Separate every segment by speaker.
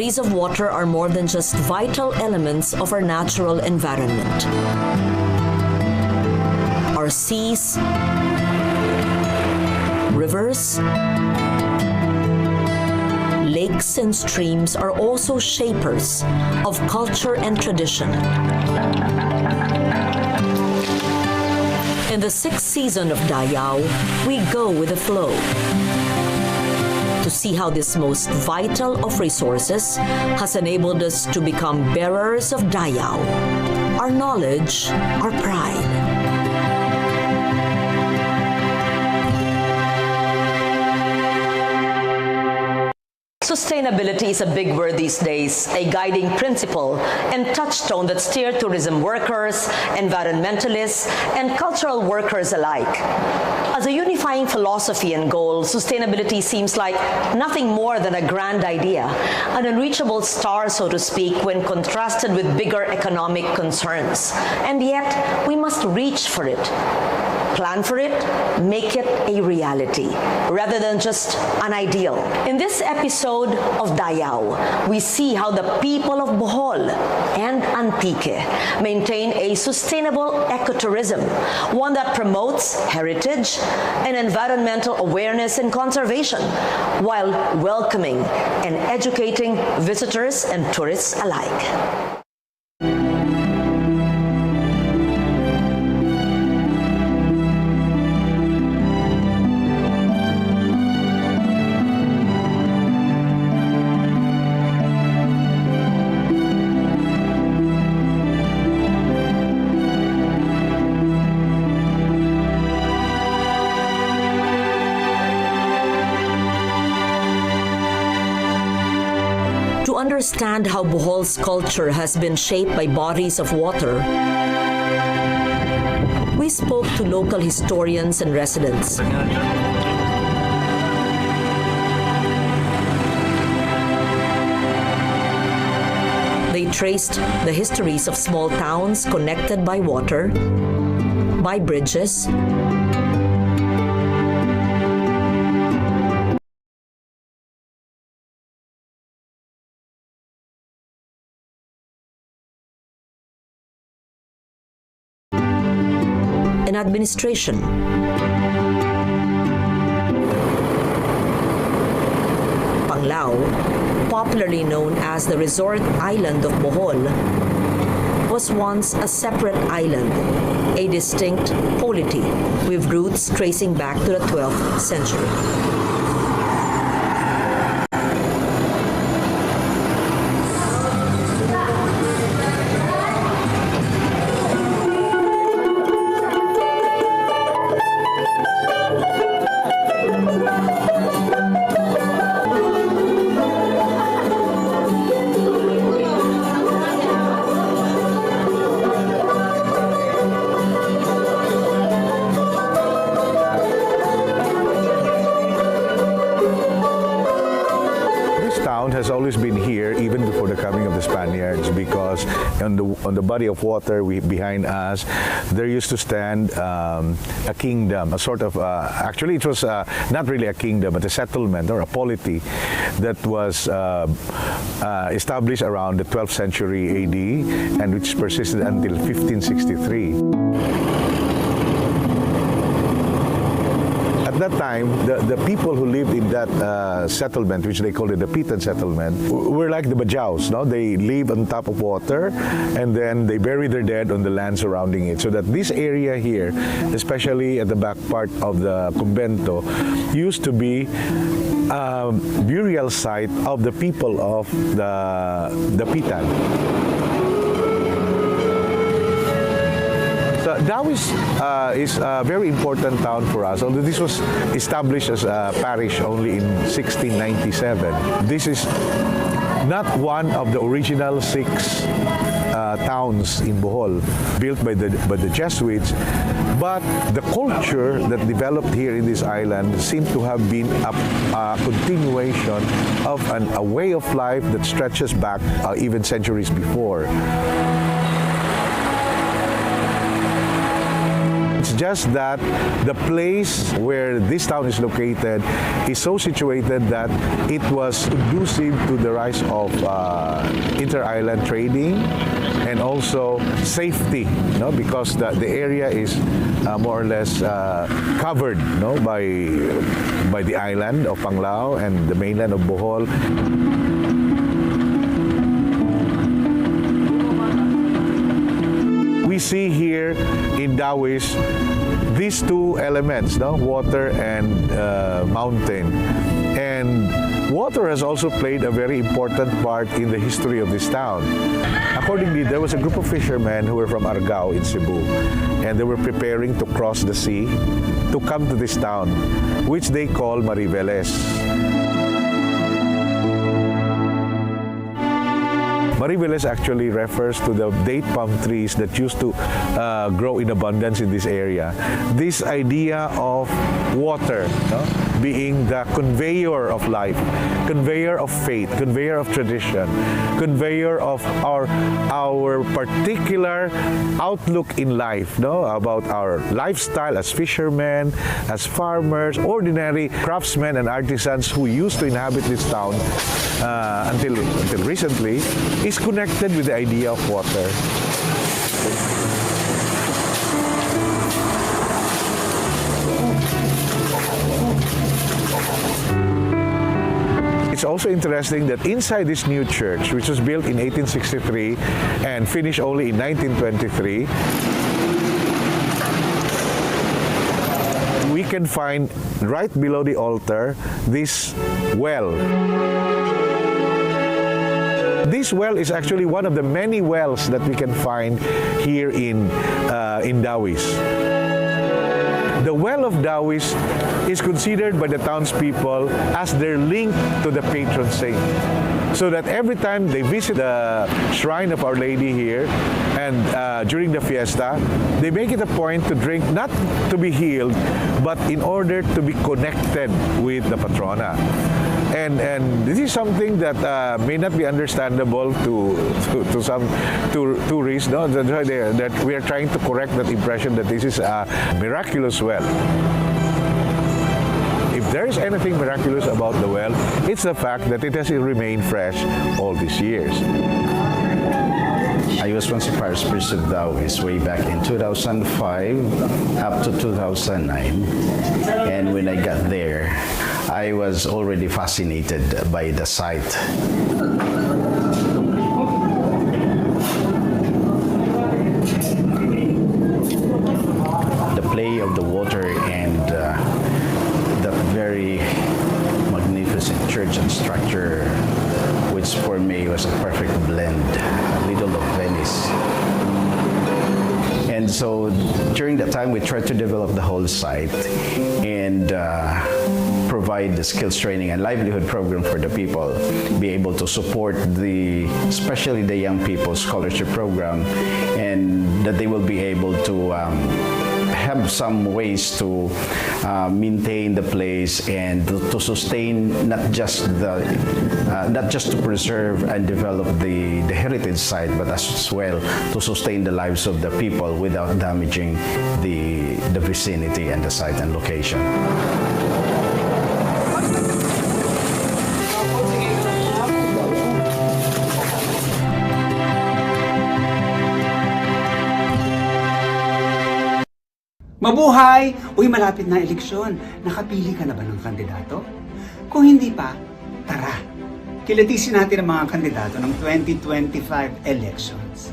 Speaker 1: Bodies of water are more than just vital elements of our natural environment. Our seas, rivers, lakes and streams are also shapers of culture and tradition. In the 6th season of Dayaw, we go with the flow to see how this most vital of resources has enabled us to become bearers of Dayaw, our knowledge, our pride. Sustainability is a big word these days, a guiding principle and touchstone that steer tourism workers, environmentalists, and cultural workers alike. As a unifying philosophy and goal, sustainability seems like nothing more than a grand idea, an unreachable star, so to speak, when contrasted with bigger economic concerns. And yet, we must reach for it. Plan for it, make it a reality, rather than just an ideal. In this episode of Dayaw, we see how the people of Bohol and Antique maintain a sustainable ecotourism, one that promotes heritage and environmental awareness and conservation, while welcoming and educating visitors and tourists alike. To understand how Bohol's culture has been shaped by bodies of water, we spoke to local historians and residents. They traced the histories of small towns connected by water, by bridges, and administration. Panglao, popularly known as the resort island of Bohol, was once a separate island, a distinct polity with roots tracing back to the 12th century.
Speaker 2: Has always been here even before the coming of the Spaniards, because on the body of water behind us there used to stand a kingdom, a sort of actually it was not really a kingdom but a settlement or a polity that was established around the 12th century AD and which persisted until 1563. At that time, the people who lived in that settlement, which they called it the Pitan settlement, were like the Bajaus. No? They live on top of water and then they bury their dead on the land surrounding it. So that this area here, especially at the back part of the convento, used to be a burial site of the people of the Pitan. Dawis is a very important town for us, although this was established as a parish only in 1697. This is not one of the original 6 towns in Bohol built by the Jesuits, but the culture that developed here in this island seemed to have been a continuation of a way of life that stretches back even centuries before. It's just that the place where this town is located is so situated that it was conducive to the rise of inter-island trading and also safety, because the area is more or less covered, by the island of Panglao and the mainland of Bohol. We see here in Dawis these two elements, water and mountain. And water has also played a very important part in the history of this town. Accordingly, there was a group of fishermen who were from Argao in Cebu, and they were preparing to cross the sea to come to this town, which they call Mariveles. Mariveles actually refers to the date palm trees that used to grow in abundance in this area. This idea of water being the conveyor of life, conveyor of faith, conveyor of tradition, conveyor of our particular outlook in life, about our lifestyle as fishermen, as farmers, ordinary craftsmen and artisans who used to inhabit this town until recently, is connected with the idea of water. It's also interesting that inside this new church, which was built in 1863 and finished only in 1923, we can find right below the altar this well. This well is actually one of the many wells that we can find here in Dawis. The well of Dawis is considered by the townspeople as their link to the patron saint. So that every time they visit the shrine of Our Lady here, and during the fiesta, they make it a point to drink, not to be healed, but in order to be connected with the patrona. And this is something that may not be understandable to some tourists. That we are trying to correct that impression that this is a miraculous well. If there is anything miraculous about the well, it's the fact that it has remained fresh all these years.
Speaker 3: I was once a parish priest of Dawis way back in 2005 up to 2009. And when I got there, I was already fascinated by the site. The play of the water and the very magnificent church and structure, which for me was a perfect blend, a little of Venice. And so during that time, we tried to develop the whole site and provide the skills training and livelihood program for the people, be able to support especially the young people scholarship program, and that they will be able to have some ways to maintain the place and to sustain not just to preserve and develop the heritage site, but as well to sustain the lives of the people without damaging the vicinity and the site and location.
Speaker 4: Mabuhay! Uy, malapit na eleksyon. Nakapili ka na ba ng kandidato? Kung hindi pa, tara! Kilatisin natin ang mga kandidato ng 2025 elections.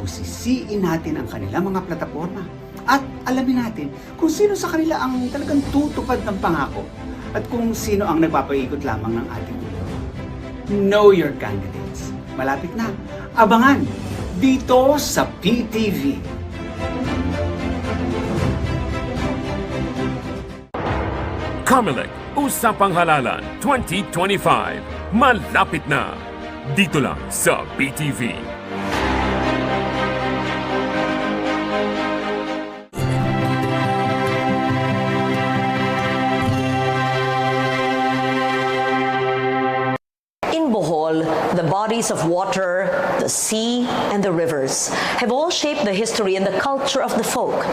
Speaker 4: Busisiin natin ang kanilang mga plataforma at alamin natin kung sino sa kanila ang talagang tutupad ng pangako at kung sino ang nagpapaikot lamang ng ating ulo. Know your candidates. Malapit na. Abangan dito sa PTV.
Speaker 5: Comelec Usapang Halalan 2025. Malapit na. Dito lang sa PTV.
Speaker 1: In Bohol, the bodies of water, the sea, and the rivers have all shaped the history and the culture of the folk.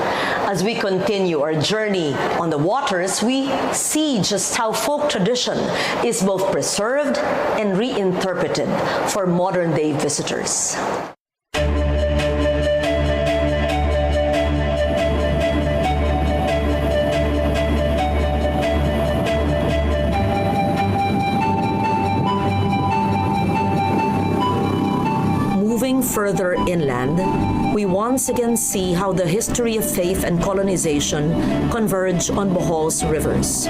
Speaker 1: As we continue our journey on the waters, we see just how folk tradition is both preserved and reinterpreted for modern-day visitors. Further inland, we once again see how the history of faith and colonization converge on Bohol's rivers.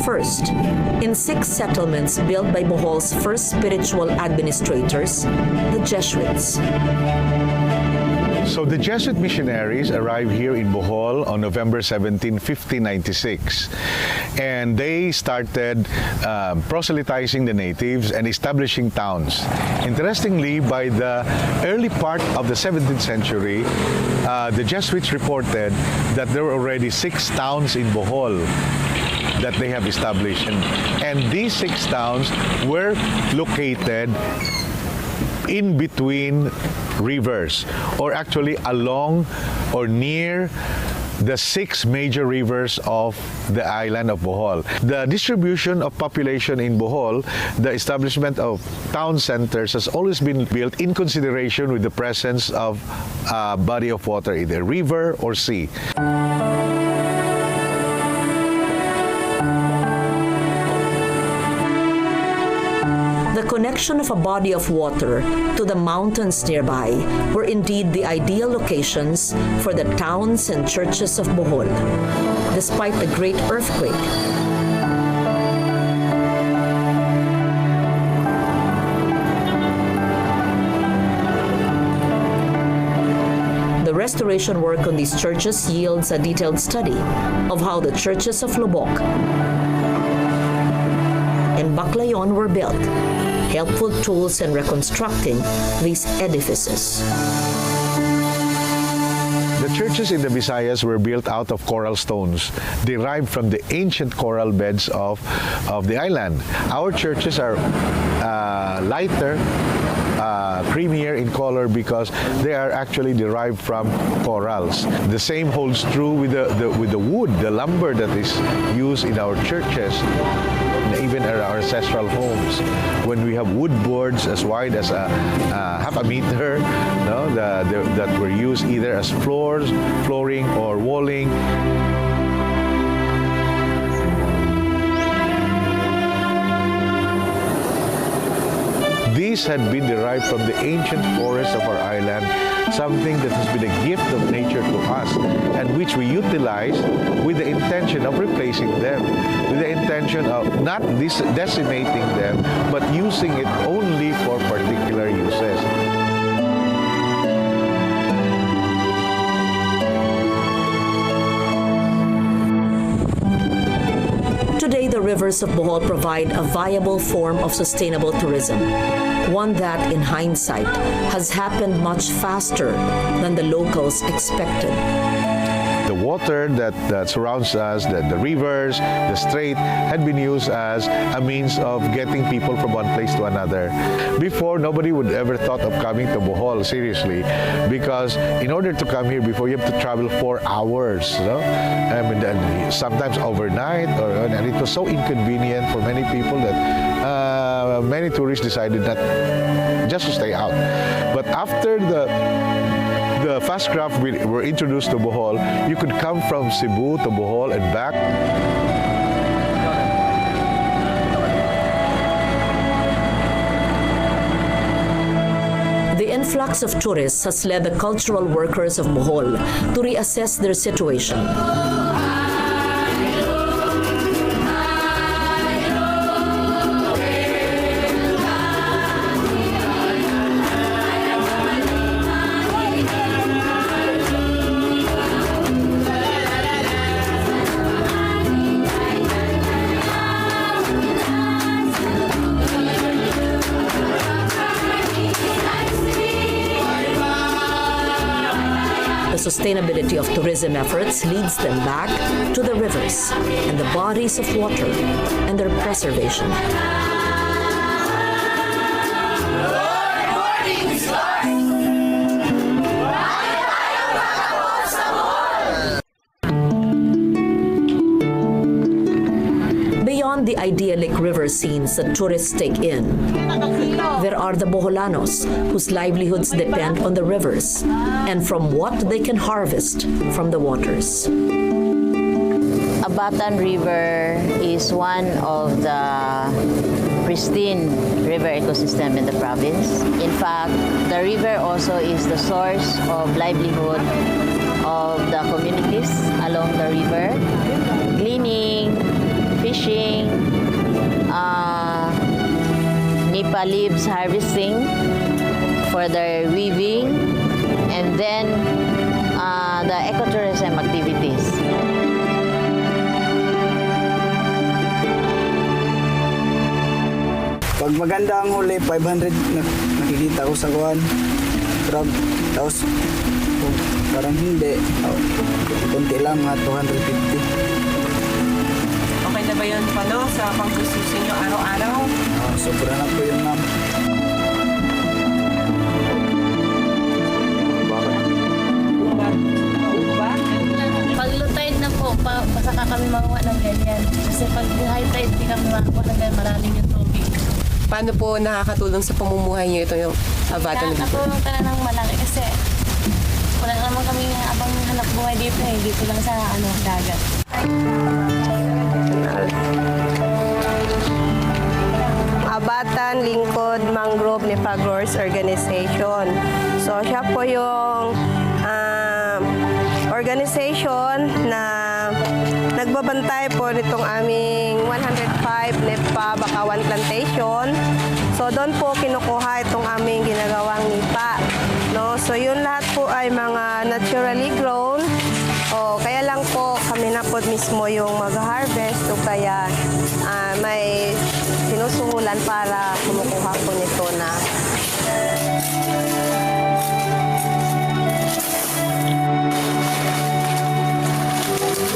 Speaker 1: First, in 6 settlements built by Bohol's first spiritual administrators, the Jesuits.
Speaker 2: So the Jesuit missionaries arrived here in Bohol on November 17, 1596. And they started proselytizing the natives and establishing towns. Interestingly, by the early part of the 17th century, the Jesuits reported that there were already 6 towns in Bohol that they have established. And these 6 towns were located in between rivers, or actually along or near the 6 major rivers of the island of Bohol. The distribution of population in Bohol, the establishment of town centers has always been built in consideration with the presence of a body of water, either river or sea.
Speaker 1: The connection of a body of water to the mountains nearby were indeed the ideal locations for the towns and churches of Bohol. Despite the great earthquake, the restoration work on these churches yields a detailed study of how the churches of Lubok and Baclayon were built, helpful tools in reconstructing these edifices.
Speaker 2: The churches in the Visayas were built out of coral stones, derived from the ancient coral beds of the island. Our churches are lighter, creamier in color because they are actually derived from corals. The same holds true with the wood, the lumber that is used in our churches, even in our ancestral homes. When we have wood boards as wide as half a meter, no, that were used either as flooring or walling. These had been derived from the ancient forests of our island, something that has been a gift of nature to us, and which we utilize with the intention of replacing them, with the intention of not decimating them, but using it only for particular uses.
Speaker 1: Today, the rivers of Bohol provide a viable form of sustainable tourism, one that, in hindsight, has happened much faster than the locals expected.
Speaker 2: The water that surrounds us, the rivers, the strait, had been used as a means of getting people from one place to another. Before, nobody would ever thought of coming to Bohol, seriously, because in order to come here before, you have to travel 4 hours, you know? I mean, and sometimes overnight, and it was so inconvenient for many people that many tourists decided not just to stay out. But after the fast craft were introduced to Bohol, you could come from Cebu to Bohol and back.
Speaker 1: The influx of tourists has led the cultural workers of Bohol to reassess their situation. sustainability of tourism efforts leads them back to the rivers and the bodies of water and their preservation. Beyond the idyllic river scenes that tourists take in, there are the Boholanos whose livelihoods depend on the rivers and from what they can harvest from the waters.
Speaker 6: Abatan River is one of the pristine river ecosystem in the province. In fact, the river also is the source of livelihood of the communities along the river. Cleaning, fishing, Nipa leaves harvesting for their weaving, and then the ecotourism activities.
Speaker 7: Pag maganda ang huli, 500 nakikita ko sa kuwan. Crab. Tapos, kung parang hindi, kunti lang, mga 250.
Speaker 8: Okay na ba yun, Pano, sa pangsususin nyo araw-araw?
Speaker 7: Sobra na po yun, ma'am.
Speaker 9: Pag low tide na po, saka kami makuha ng ganyan. Kasi pag high tide, di kami makakuha ng ganyan, malalim yung tubig.
Speaker 8: Paano po nakakatulong sa pamumuhay nyo ito yung Abatan River?
Speaker 9: Nakakatulong ka na ng malaki kasi wala naman kami abang hanap buhay dito eh. Dito lang sa dagat.
Speaker 10: Abatan Lingkod Mangrove Nipa Growers Organization. So siya po yung organization na nagbabantay po nitong aming 105 Nipa Bakawan Plantation. So doon po kinukuha itong aming ginagawang nipa. No? So yun lahat po ay mga naturally grown. Kaya lang po kami na po mismo yung mag-harvest o kaya may sinusuhulan para kumukuha po nito na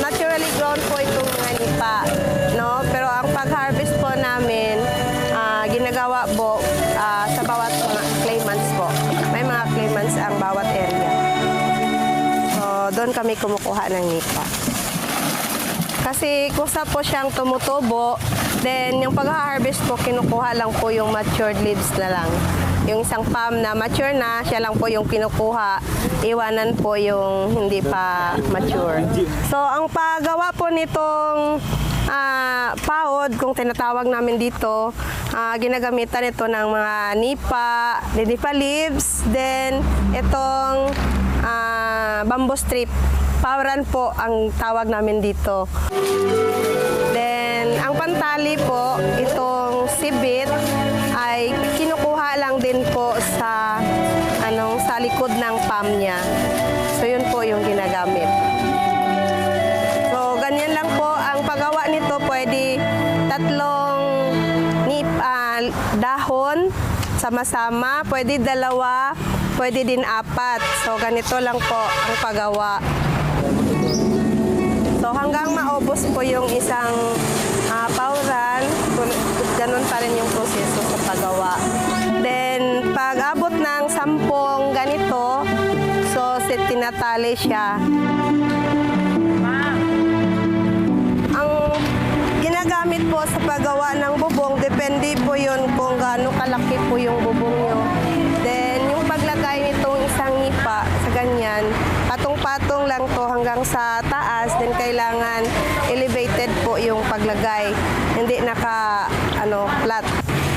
Speaker 10: naturally grown po itong mga nipa, no? Pero ang pag-harvest po namin, ginagawa po sa bawat mga claimants po. May mga claimants ang bawat area. So, doon kami kumukuha ng nipa. Kasi kusa po siyang tumutubo, then yung pag-harvest po, kinukuha lang po yung matured leaves na lang. Yung isang palm na mature na, siya lang po yung kinukuha. Iwanan po yung hindi pa mature. So, ang paggawa po nitong paod, kung tinatawag namin dito, ginagamitan ito ng mga nipa leaves, then itong bamboo strip. Pauran po ang tawag namin dito. Then, ang pantali po, itong sibit, ay kinukuha lang din po sa likod ng palm niya. So, yun po yung ginagamit. So, ganyan lang po. Ang paggawa nito, pwede 3 dahon sama-sama. Pwede 2, pwede din 4. So, ganito lang po ang paggawa. So, hanggang maubos po yung isang pauran, ganun pa rin yung proseso sa paggawa. Then, pag abot ng 10 ganito, so, tinatali siya. Ang ginagamit po sa paggawa ng bubong, depende po yun kung gaano kalaki po yung bubong nyo. Then, yung paglagay nitong isang nipa sa ganyan, patong-patong lang to hanggang sa taas, then kailangan elevated po yung paglagay. Hindi flat.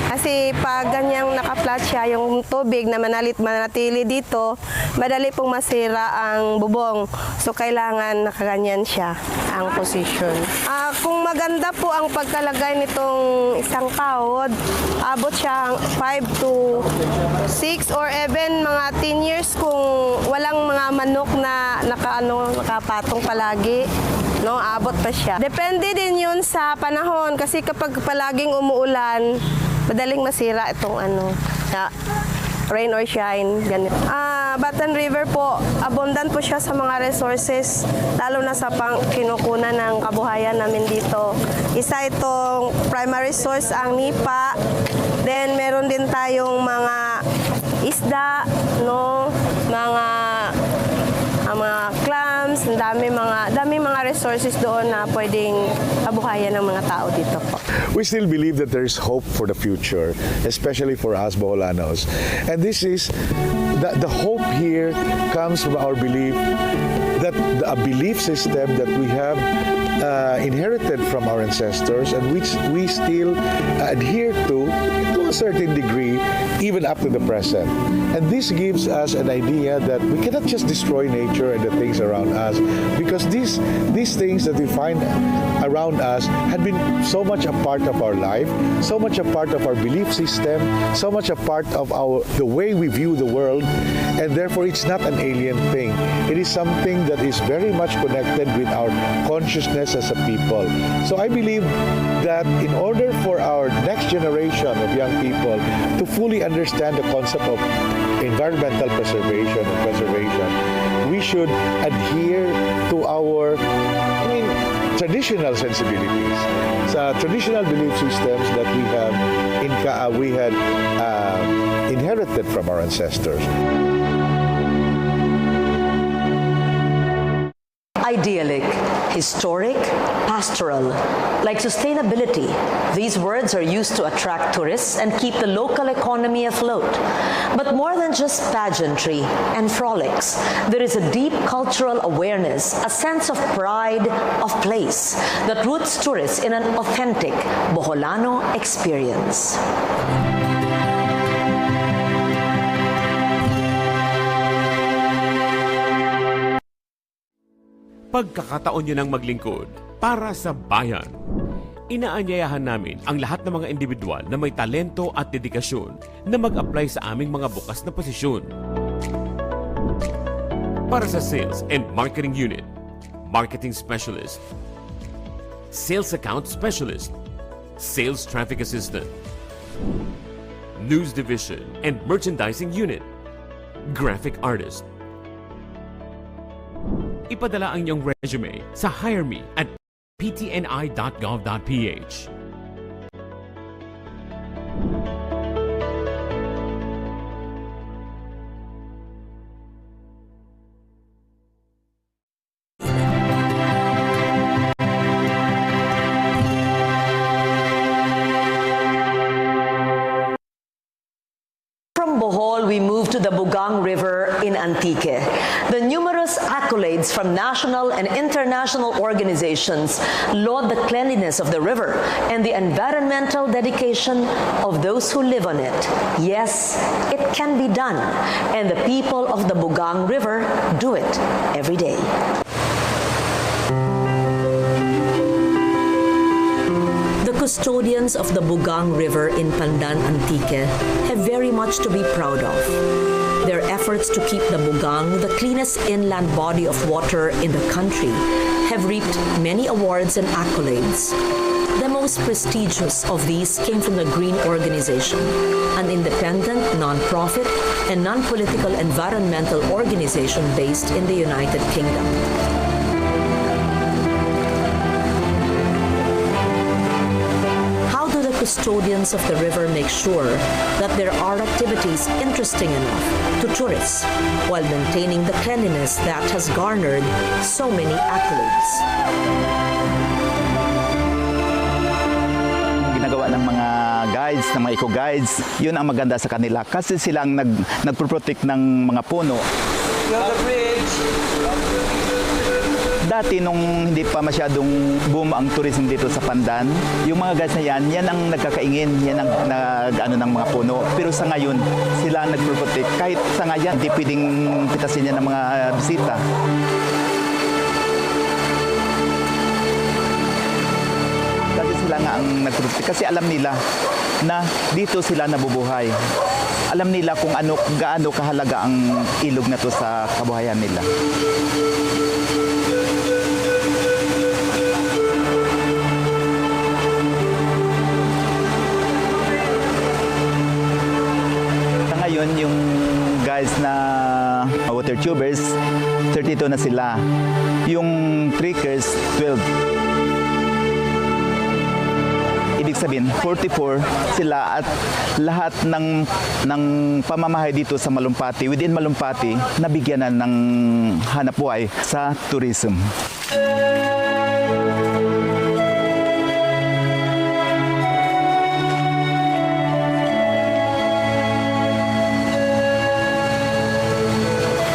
Speaker 10: Kasi pag ganyang naka-flat siya, yung tubig na manatili dito, madali pong masira ang bubong. So, kailangan nakaganyan siya ang position. Kung maganda po ang pagkalagay nitong isang paod, abot siya 5 to 6 or even mga 10 years kung walang mga manok na nakapatong palagi. No, abot pa siya. Depende din yun sa panahon kasi kapag palaging umuulan, madaling masira itong rain or shine. Ganun. Batan River po, abundant po siya sa mga resources, lalo na sa kinukunan ng kabuhayan namin dito. Isa itong primary source ang Nipa. Then meron din tayong mga isda, no, mga clams, dami mga resources doon na pwedeng kabuhayan ng mga tao dito po.
Speaker 2: We still believe that there is hope for the future, especially for us Boholanos. And this is, the hope here comes from our belief that a belief system that we have inherited from our ancestors and which we still adhere to a certain degree, even up to the present. And this gives us an idea that we cannot just destroy nature and the things around us, because these things that we find around us had been so much a part of our life, so much a part of our belief system, so much a part of the way we view the world, and therefore it's not an alien thing. It is something that is very much connected with our consciousness as a people. So I believe that in order for our next generation of young people to fully understand the concept of environmental preservation and conservation, we should adhere to our traditional sensibilities, traditional belief systems that we had inherited from our ancestors.
Speaker 1: Idyllic, historic, pastoral. Like sustainability, these words are used to attract tourists and keep the local economy afloat. But more than just pageantry and frolics, there is a deep cultural awareness, a sense of pride of place that roots tourists in an authentic Boholano experience.
Speaker 5: Pagkakataon nyo ng maglingkod para sa bayan. Inaanyayahan namin ang lahat ng mga individual na may talento at dedikasyon na mag-apply sa aming mga bukas na posisyon. Para sa Sales and Marketing Unit, Marketing Specialist, Sales Account Specialist, Sales Traffic Assistant, News Division and Merchandising Unit, Graphic Artist. Ipadala ang iyong resume sa hireme@ptni.gov.ph.
Speaker 1: From Bohol, we move to the Bugang River in Antique. The numerous accolades from national and international organizations laud the cleanliness of the river and the environmental dedication of those who live on it. Yes, it can be done, and the people of the Bugang River do it every day. The custodians of the Bugang River in Pandan, Antique have very much to be proud of. Their efforts to keep the Bugang the cleanest inland body of water in the country have reaped many awards and accolades. The most prestigious of these came from the Green Organization, an independent, non-profit, and non-political environmental organization based in the United Kingdom. Custodians of the river make sure that there are activities interesting enough to tourists while maintaining the cleanliness that has garnered so many accolades.
Speaker 11: Ginagawa ng mga guides, ng mga eco-guides, yun ang maganda sa kanila kasi silang nagpo-protect ng mga puno. Dati nung hindi pa masyadong boom ang tourism dito sa Pandan, yung mga guys na yan ang nagkakaingin, yan ang ng mga puno. Pero sa ngayon, sila ang nagpo-protect. Kahit sa ngayon, hindi pwedeng pitasin yan ng mga bisita. Dati sila nga ang nagpo-protect kasi alam nila na dito sila nabubuhay. Alam nila kung gaano kahalaga ang ilog na to sa kabuhayan nila. Ngayon, yung guys na water tubers, 32 na sila. Yung trekkers, 12. Ibig sabihin, 44 sila at lahat ng pamamahay dito sa Malumpati, within Malumpati, nabigyan na ng hanapbuhay sa tourism.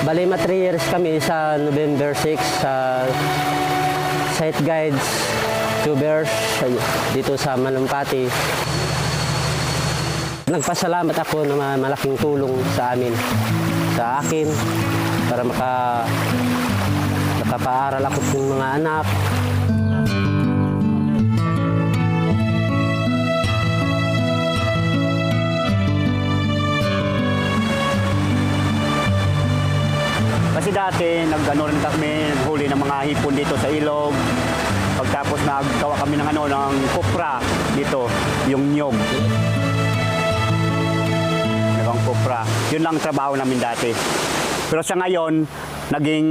Speaker 12: Bali, 3 years kami sa November 6 sa site guides, tubers dito sa Malumpati. Nagpasalamat ako na malaking tulong sa amin, sa akin, para makapaaral ako ng mga anak.
Speaker 4: Kasi dati, nag-ano rin kami, naghuli ng mga hipon dito sa ilog. Pagtapos naggawa kami ng kopra dito, yung nyog. Nagawang kopra. Yun lang ang trabaho namin dati. Pero sa ngayon, naging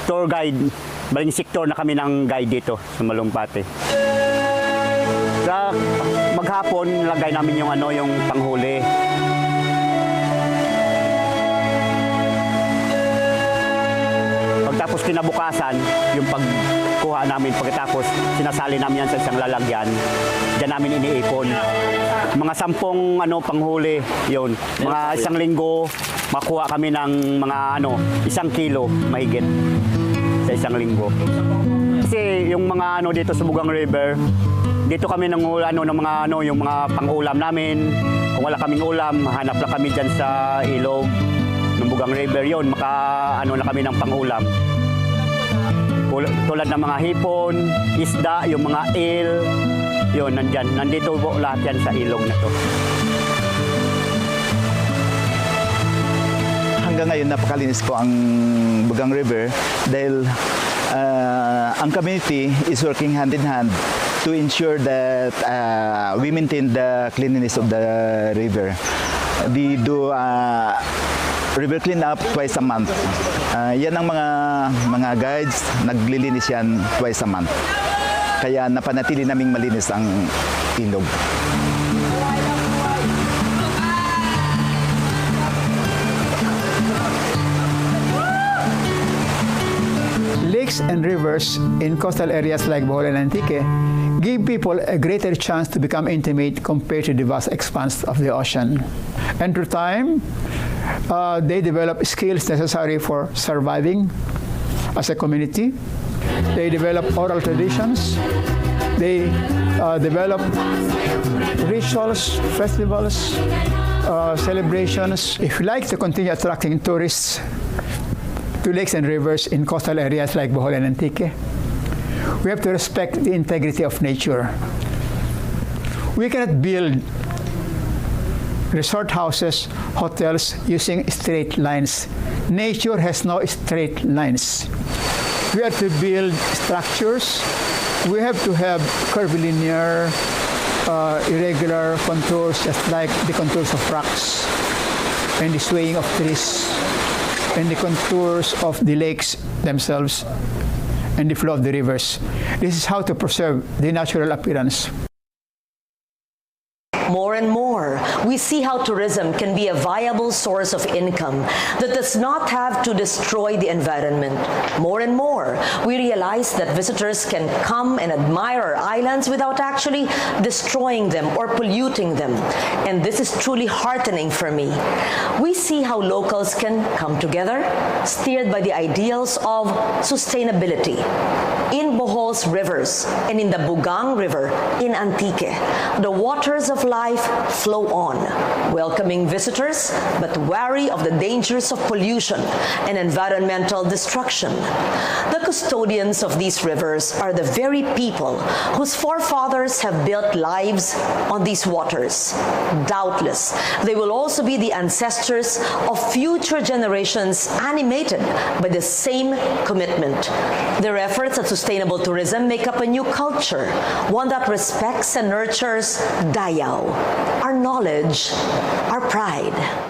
Speaker 4: tour guide, baling sektor na kami ng guide dito sa Malumpati. Sa maghapon, lagay namin yung yung panghuli. Pagtapos kinabukasan, yung pagkuha namin, pagkatapos sinasali namin yan sa isang lalagyan. Diyan namin iniipon. Mga 10 panghuli, yun. Mga isang linggo, makuha kami ng mga 1 kilo mahigit sa isang linggo. Kasi yung mga dito sa Bugang River, dito kami ng mga yung mga pang-ulam namin. Kung wala kaming ulam, hanap lang kami dyan sa ilog ng Bugang River, yun, na kami ng pang-ulam. Tulad ng mga hipon, isda, yung mga eel, yun, nandito lahat yan sa ilog na to.
Speaker 11: Hanggang ngayon, napakalinis po ang Bugang River dahil ang community is working hand in hand to ensure that we maintain the cleanliness of the river. We do river cleanup twice a month. Yan ang mga guides, naglilinis yan twice a month. Kaya napanatili naming malinis ang ilog.
Speaker 13: Lakes and rivers in coastal areas like Bohol and Antique give people a greater chance to become intimate compared to the vast expanse of the ocean. And through time, they develop skills necessary for surviving as a community. They develop oral traditions. They develop rituals, festivals, celebrations. If you like to continue attracting tourists to lakes and rivers in coastal areas like Bohol and Antique, we have to respect the integrity of nature. We cannot build resort houses, hotels using straight lines. Nature has no straight lines. We have to build structures. We have to have curvilinear, irregular contours, just like the contours of rocks and the swaying of trees and the contours of the lakes themselves and the flow of the rivers. This is how to preserve the natural appearance.
Speaker 1: More and more, we see how tourism can be a viable source of income that does not have to destroy the environment. More and more, we realize that visitors can come and admire our islands without actually destroying them or polluting them. And this is truly heartening for me. We see how locals can come together, steered by the ideals of sustainability. In Bohol's rivers and in the Bugang River in Antique, the waters of life flow on, welcoming visitors but wary of the dangers of pollution and environmental destruction. The custodians of these rivers are the very people whose forefathers have built lives on these waters. Doubtless, they will also be the ancestors of future generations animated by the same commitment. Their efforts at sustainable tourism make up a new culture, one that respects and nurtures Dayaw. our knowledge, our pride.